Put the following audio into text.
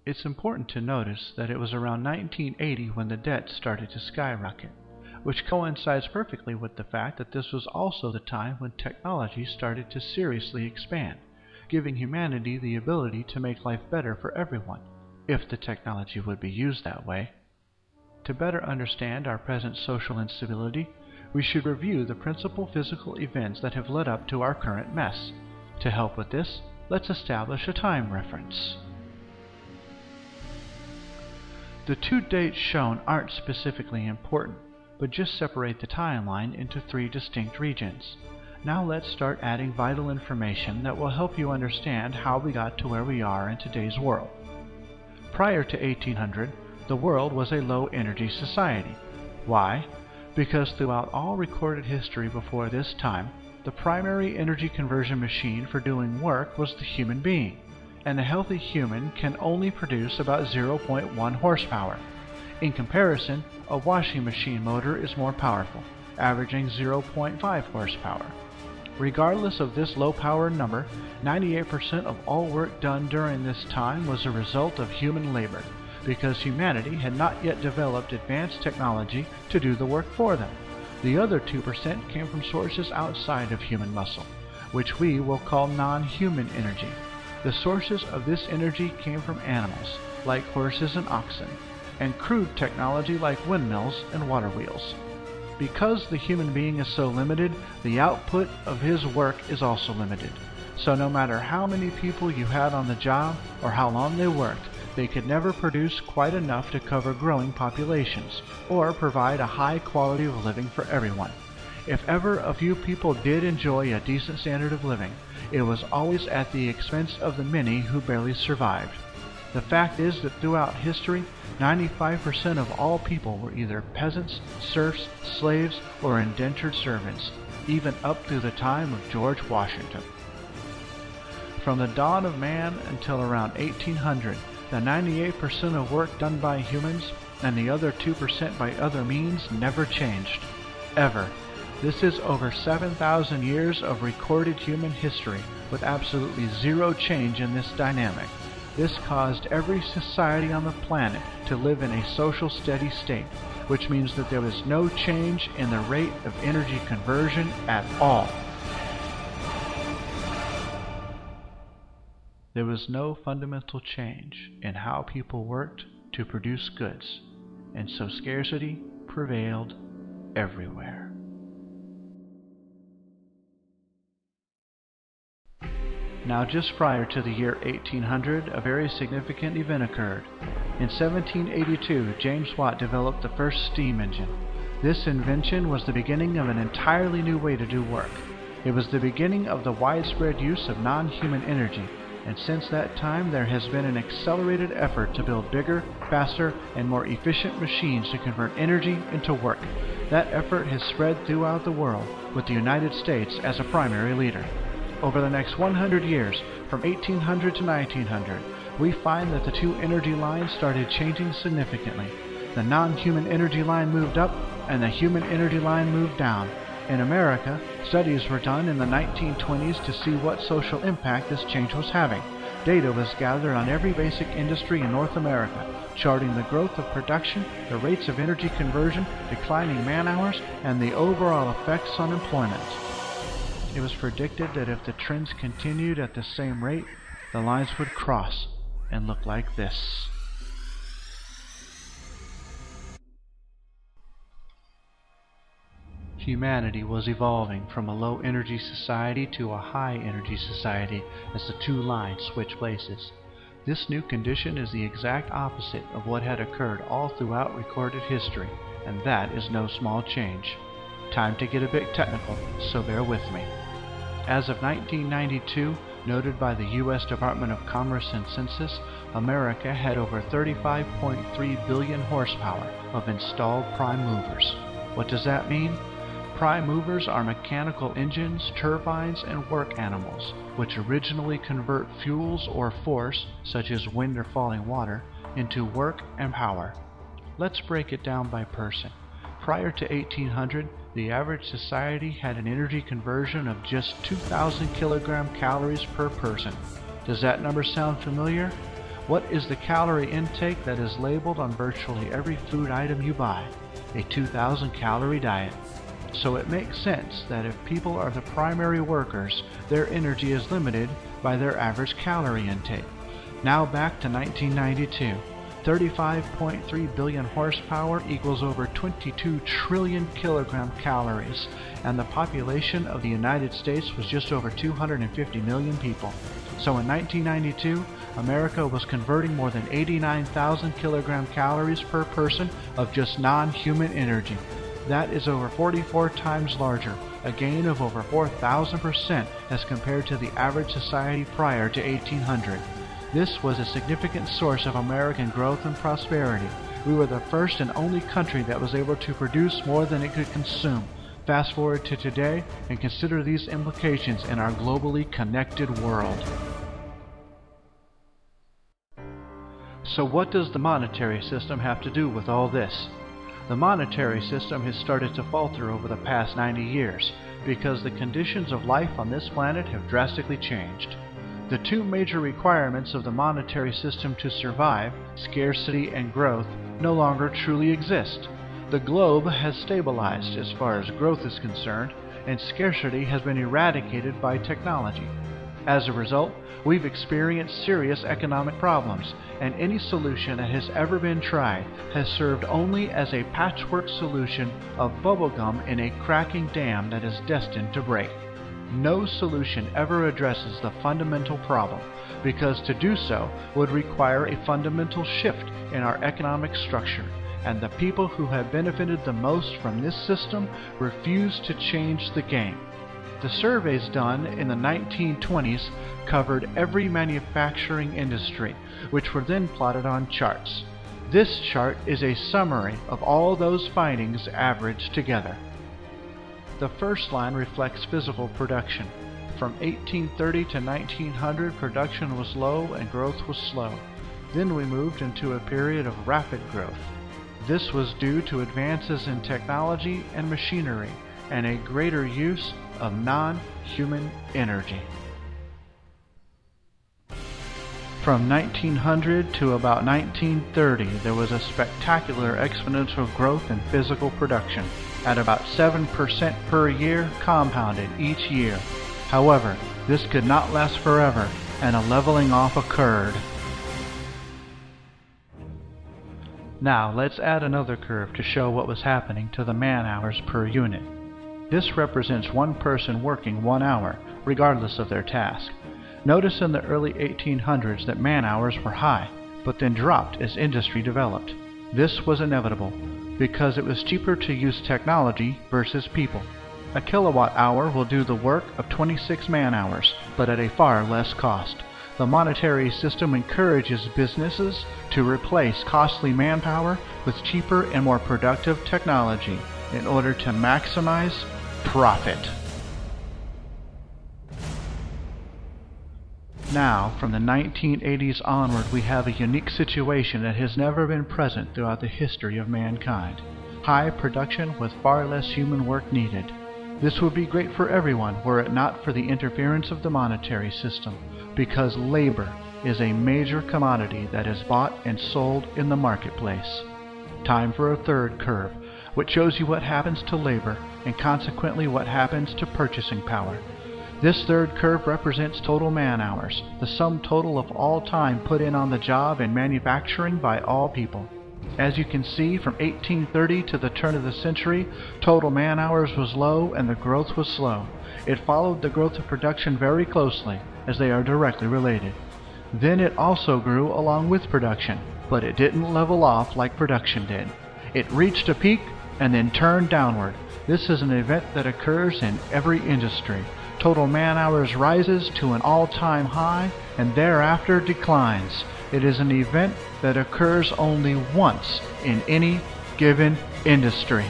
It's important to notice that it was around 1980 when the debt started to skyrocket, which coincides perfectly with the fact that this was also the time when technology started to seriously expand, giving humanity the ability to make life better for everyone, if the technology would be used that way. To better understand our present social instability, we should review the principal physical events that have led up to our current mess. To help with this, let's establish a time reference. The two dates shown aren't specifically important, but just separate the timeline into three distinct regions. Now let's start adding vital information that will help you understand how we got to where we are in today's world. Prior to 1800, the world was a low-energy society. Why? Because throughout all recorded history before this time, the primary energy conversion machine for doing work was the human being, and a healthy human can only produce about 0.1 horsepower. In comparison, a washing machine motor is more powerful, averaging 0.5 horsepower. Regardless of this low power number, 98% of all work done during this time was a result of human labor, because humanity had not yet developed advanced technology to do the work for them. The other 2% came from sources outside of human muscle, which we will call non-human energy. The sources of this energy came from animals, like horses and oxen, and crude technology like windmills and water wheels. Because the human being is so limited, the output of his work is also limited. So no matter how many people you had on the job or how long they worked, they could never produce quite enough to cover growing populations or provide a high quality of living for everyone. If ever a few people did enjoy a decent standard of living, it was always at the expense of the many who barely survived. The fact is that throughout history, 95% of all people were either peasants, serfs, slaves, or indentured servants, even up through the time of George Washington. From the dawn of man until around 1800, the 98% of work done by humans and the other 2% by other means never changed. Ever. This is over 7,000 years of recorded human history with absolutely zero change in this dynamic. This caused every society on the planet to live in a social steady state, which means that there was no change in the rate of energy conversion at all. There was no fundamental change in how people worked to produce goods, and so scarcity prevailed everywhere. Now, just prior to the year 1800, a very significant event occurred. In 1782, James Watt developed the first steam engine. This invention was the beginning of an entirely new way to do work. It was the beginning of the widespread use of non-human energy, and since that time there has been an accelerated effort to build bigger, faster, and more efficient machines to convert energy into work. That effort has spread throughout the world, with the United States as a primary leader. Over the next 100 years, from 1800 to 1900, we find that the two energy lines started changing significantly. The non-human energy line moved up, and the human energy line moved down. In America, studies were done in the 1920s to see what social impact this change was having. Data was gathered on every basic industry in North America, charting the growth of production, the rates of energy conversion, declining man-hours, and the overall effects on employment. It was predicted that if the trends continued at the same rate, the lines would cross and look like this. Humanity was evolving from a low-energy society to a high-energy society as the two lines switched places. This new condition is the exact opposite of what had occurred all throughout recorded history, and that is no small change. Time to get a bit technical, so bear with me. As of 1992, noted by the U.S. Department of Commerce and Census, America had over 35.3 billion horsepower of installed prime movers. What does that mean? Prime movers are mechanical engines, turbines, and work animals, which originally convert fuels or force, such as wind or falling water, into work and power. Let's break it down by person. Prior to 1800, the average society had an energy conversion of just 2,000 kilogram calories per person. Does that number sound familiar? What is the calorie intake that is labeled on virtually every food item you buy? A 2,000 calorie diet. So it makes sense that if people are the primary workers, their energy is limited by their average calorie intake. Now back to 1992. 35.3 billion horsepower equals over 22 trillion kilogram calories, and the population of the United States was just over 250 million people. So in 1992, America was converting more than 89,000 kilogram calories per person of just non-human energy. That is over 44 times larger, a gain of over 4,000% as compared to the average society prior to 1800. This was a significant source of American growth and prosperity. We were the first and only country that was able to produce more than it could consume. Fast forward to today and consider these implications in our globally connected world. So what does the monetary system have to do with all this? The monetary system has started to falter over the past 90 years because the conditions of life on this planet have drastically changed. The two major requirements of the monetary system to survive, scarcity and growth, no longer truly exist. The globe has stabilized as far as growth is concerned, and scarcity has been eradicated by technology. As a result, we've experienced serious economic problems, and any solution that has ever been tried has served only as a patchwork solution of bubblegum in a cracking dam that is destined to break. No solution ever addresses the fundamental problem, because to do so would require a fundamental shift in our economic structure, and the people who have benefited the most from this system refuse to change the game. The surveys done in the 1920s covered every manufacturing industry, which were then plotted on charts. This chart is a summary of all those findings averaged together. The first line reflects physical production. From 1830 to 1900, production was low and growth was slow. Then we moved into a period of rapid growth. This was due to advances in technology and machinery and a greater use of non-human energy. From 1900 to about 1930, there was a spectacular exponential growth in physical production, at about 7% per year compounded each year. However, this could not last forever, and a leveling off occurred. Now let's add another curve to show what was happening to the man-hours per unit. This represents one person working 1 hour, regardless of their task. Notice in the early 1800s that man-hours were high, but then dropped as industry developed. This was inevitable, because it was cheaper to use technology versus people. A kilowatt hour will do the work of 26 man-hours, but at a far less cost. The monetary system encourages businesses to replace costly manpower with cheaper and more productive technology in order to maximize profit. Now, from the 1980s onward, we have a unique situation that has never been present throughout the history of mankind. High production with far less human work needed. This would be great for everyone were it not for the interference of the monetary system, because labor is a major commodity that is bought and sold in the marketplace. Time for a third curve, which shows you what happens to labor and consequently what happens to purchasing power. This third curve represents total man-hours, the sum total of all time put in on the job in manufacturing by all people. As you can see, from 1830 to the turn of the century, total man-hours was low and the growth was slow. It followed the growth of production very closely, as they are directly related. Then it also grew along with production, but it didn't level off like production did. It reached a peak and then turned downward. This is an event that occurs in every industry. Total man-hours rises to an all-time high and thereafter declines. It is an event that occurs only once in any given industry.